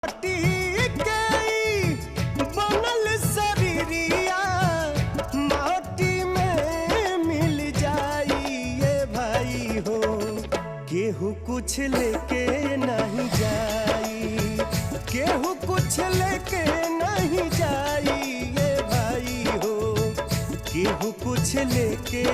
माटी के ई बनल शरीरिया माटी में मिल जाई ये भाई हो। केहू कुछ लेके नहीं जाई, केहू कुछ लेके नहीं जाई ये भाई हो। केहू कुछ लेके